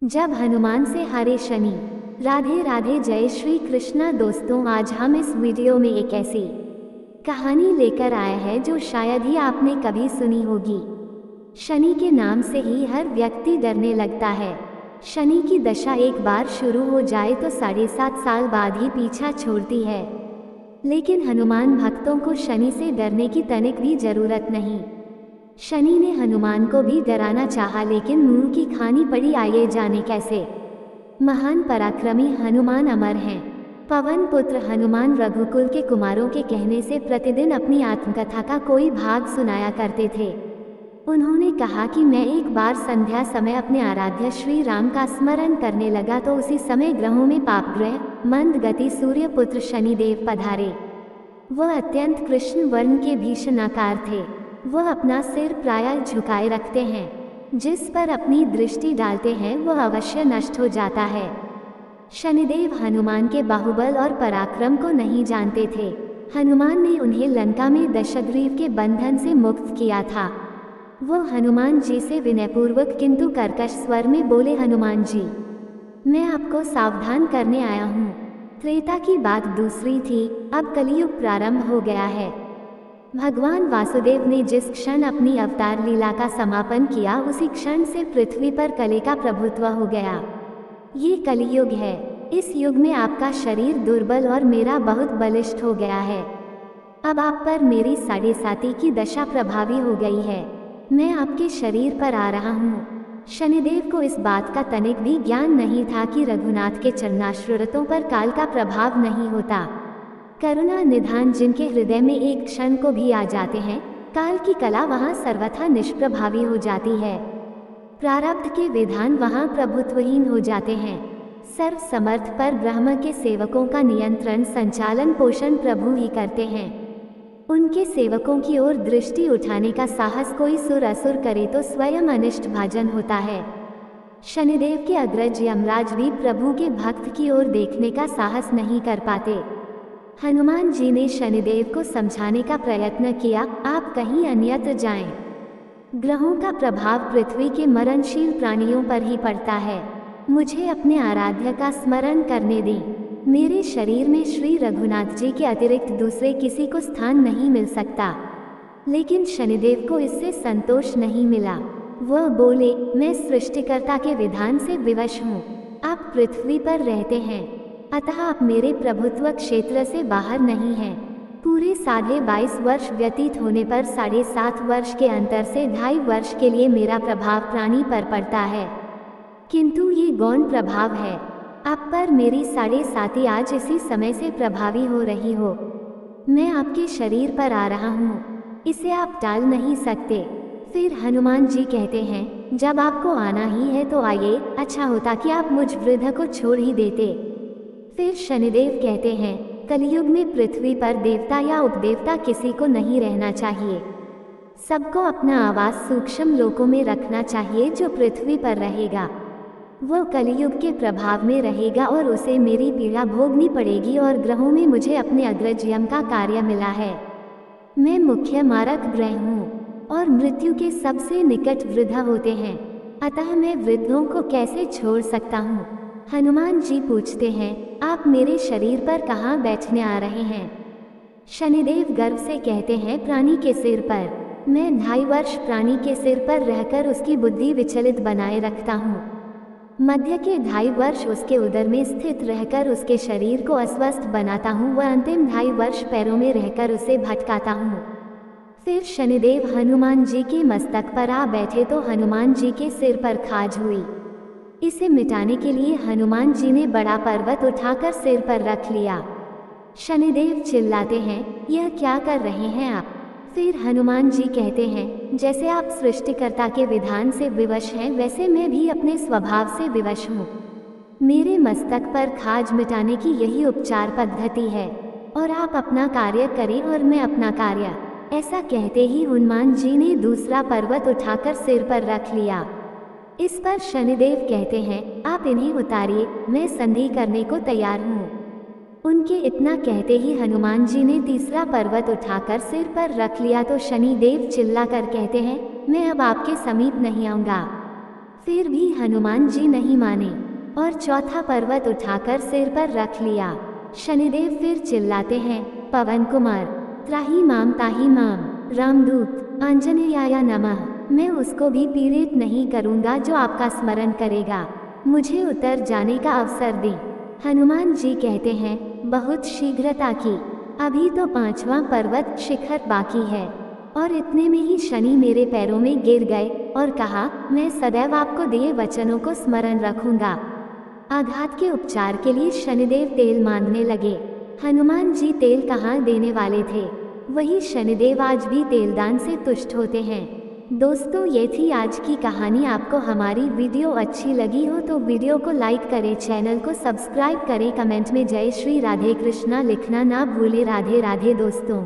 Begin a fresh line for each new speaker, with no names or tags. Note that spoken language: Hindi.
जब हनुमान से हारे शनि। राधे राधे, जय श्री कृष्णा। दोस्तों, आज हम इस वीडियो में एक ऐसी कहानी लेकर आए हैं जो शायद ही आपने कभी सुनी होगी। शनि के नाम से ही हर व्यक्ति डरने लगता है। शनि की दशा एक बार शुरू हो जाए तो 7.5 साल बाद ही पीछा छोड़ती है। लेकिन हनुमान भक्तों को शनि से डरने की तनिक भी जरूरत नहीं। शनि ने हनुमान को भी डराना चाहा, लेकिन मुंह की खानी पड़ी। आइए जाने कैसे। महान पराक्रमी हनुमान अमर हैं। पवन पुत्र हनुमान रघुकुल के कुमारों के कहने से प्रतिदिन अपनी आत्मकथा का कोई भाग सुनाया करते थे। उन्होंने कहा कि मैं एक बार संध्या समय अपने आराध्य श्री राम का स्मरण करने लगा तो उसी समय ग्रहों में पाप ग्रह मंद गति सूर्य पुत्र शनिदेव पधारे। वह अत्यंत कृष्ण वर्ण के भीषण आकार थे। वह अपना सिर प्रायः झुकाए रखते हैं। जिस पर अपनी दृष्टि डालते हैं वह अवश्य नष्ट हो जाता है। शनिदेव हनुमान के बाहुबल और पराक्रम को नहीं जानते थे। हनुमान ने उन्हें लंका में दशग्रीव के बंधन से मुक्त किया था। वह हनुमान जी से विनयपूर्वक किंतु कर्कश स्वर में बोले, हनुमान जी, मैं आपको सावधान करने आया हूँ। त्रेता की बात दूसरी थी, अब कलियुग प्रारंभ हो गया है। भगवान वासुदेव ने जिस क्षण अपनी अवतार लीला का समापन किया उसी क्षण से पृथ्वी पर कले का प्रभुत्व हो गया। ये कलियुग है। इस युग में आपका शरीर दुर्बल और मेरा बहुत बलिष्ठ हो गया है। अब आप पर मेरी 7.5 की दशा प्रभावी हो गई है। मैं आपके शरीर पर आ रहा हूँ। शनिदेव को इस बात का तनिक भी ज्ञान नहीं था कि रघुनाथ के चरणाश्रुतों पर काल का प्रभाव नहीं होता। करुणा निधान जिनके हृदय में एक क्षण को भी आ जाते हैं, काल की कला वहाँ सर्वथा निष्प्रभावी हो जाती है। प्रारब्ध के विधान वहाँ प्रभुत्वहीन हो जाते हैं। सर्व समर्थ पर ब्रह्म के सेवकों का नियंत्रण संचालन पोषण प्रभु ही करते हैं। उनके सेवकों की ओर दृष्टि उठाने का साहस कोई सुर असुर करे तो स्वयं अनिष्ट भाजन होता है। शनिदेव के अग्रज यमराज भी प्रभु के भक्त की ओर देखने का साहस नहीं कर पाते। हनुमान जी ने शनिदेव को समझाने का प्रयत्न किया, आप कहीं अन्यत्र जाएं। ग्रहों का प्रभाव पृथ्वी के मरणशील प्राणियों पर ही पड़ता है। मुझे अपने आराध्य का स्मरण करने दें। मेरे शरीर में श्री रघुनाथ जी के अतिरिक्त दूसरे किसी को स्थान नहीं मिल सकता। लेकिन शनिदेव को इससे संतोष नहीं मिला। वह बोले, मैं सृष्टिकर्ता के विधान से विवश हूँ। आप पृथ्वी पर रहते हैं, अतः आप मेरे प्रभुत्व क्षेत्र से बाहर नहीं हैं। पूरे 22.5 वर्ष व्यतीत होने पर 7.5 वर्ष के अंतर से 2.5 वर्ष के लिए मेरा प्रभाव प्राणी पर पड़ता है, किंतु ये गौण प्रभाव है। आप पर मेरी 7.5 आज इसी समय से प्रभावी हो रही हो। मैं आपके शरीर पर आ रहा हूँ, इसे आप टाल नहीं सकते। फिर हनुमान जी कहते हैं, जब आपको आना ही है तो आइए, अच्छा होता कि आप मुझ वृद्ध को छोड़ ही देते। फिर शनिदेव कहते हैं, कलियुग में पृथ्वी पर देवता या उपदेवता किसी को नहीं रहना चाहिए। सबको अपना आवास सूक्ष्म लोकों में रखना चाहिए। जो पृथ्वी पर रहेगा वो कलियुग के प्रभाव में रहेगा और उसे मेरी पीड़ा भोगनी पड़ेगी। और ग्रहों में मुझे अपने अग्रज यम का कार्य मिला है। मैं मुख्य मारक ग्रह हूँ और मृत्यु के सबसे निकट वृद्ध होते हैं, अतः मैं वृद्धों को कैसे छोड़ सकता हूँ। हनुमान जी पूछते हैं, आप मेरे शरीर पर कहाँ बैठने आ रहे हैं। शनिदेव गर्व से कहते हैं, प्राणी के सिर पर। मैं 2.5 वर्ष प्राणी के सिर पर रहकर उसकी बुद्धि विचलित बनाए रखता हूँ। मध्य के 2.5 वर्ष उसके उदर में स्थित रहकर उसके शरीर को अस्वस्थ बनाता हूँ व अंतिम 2.5 वर्ष पैरों में रहकर उसे भटकाता हूँ। फिर शनिदेव हनुमान जी के मस्तक पर आ बैठे तो हनुमान जी के सिर पर खाज हुई। इसे मिटाने के लिए हनुमान जी ने बड़ा पर्वत उठाकर सिर पर रख लिया। शनिदेव चिल्लाते हैं, यह क्या कर रहे हैं आप। फिर हनुमान जी कहते हैं, जैसे आप सृष्टिकर्ता के विधान से विवश हैं वैसे मैं भी अपने स्वभाव से विवश हूँ। मेरे मस्तक पर खाज मिटाने की यही उपचार पद्धति है और आप अपना कार्य करें और मैं अपना कार्य। ऐसा कहते ही हनुमान जी ने दूसरा पर्वत उठाकर सिर पर रख लिया। इस पर शनिदेव कहते हैं, आप इन्हें उतारिए, मैं संधि करने को तैयार हूँ। उनके इतना कहते ही हनुमान जी ने तीसरा पर्वत उठाकर सिर पर रख लिया तो शनिदेव चिल्लाकर कहते हैं, मैं अब आपके समीप नहीं आऊँगा। फिर भी हनुमान जी नहीं माने और चौथा पर्वत उठाकर सिर पर रख लिया। शनिदेव फिर चिल्लाते हैं, पवन कुमार, त्राही माम ताही माम, रामदूत आंजनेयाय नमः। मैं उसको भी पीड़ित नहीं करूंगा जो आपका स्मरण करेगा। मुझे उतर जाने का अवसर दें। हनुमान जी कहते हैं, बहुत शीघ्रता की, अभी तो 5वां पर्वत शिखर बाकी है। और इतने में ही शनि मेरे पैरों में गिर गए और कहा, मैं सदैव आपको दिए वचनों को स्मरण रखूंगा। आघात के उपचार के लिए शनिदेव तेल मांगने लगे। हनुमान जी तेल कहाँ देने वाले थे, वही शनिदेव आज भी तेलदान से तुष्ट होते हैं। दोस्तों, ये थी आज की कहानी। आपको हमारी वीडियो अच्छी लगी हो तो वीडियो को लाइक करें, चैनल को सब्सक्राइब करें, कमेंट में जय श्री राधे कृष्णा लिखना ना भूलें। राधे राधे दोस्तों।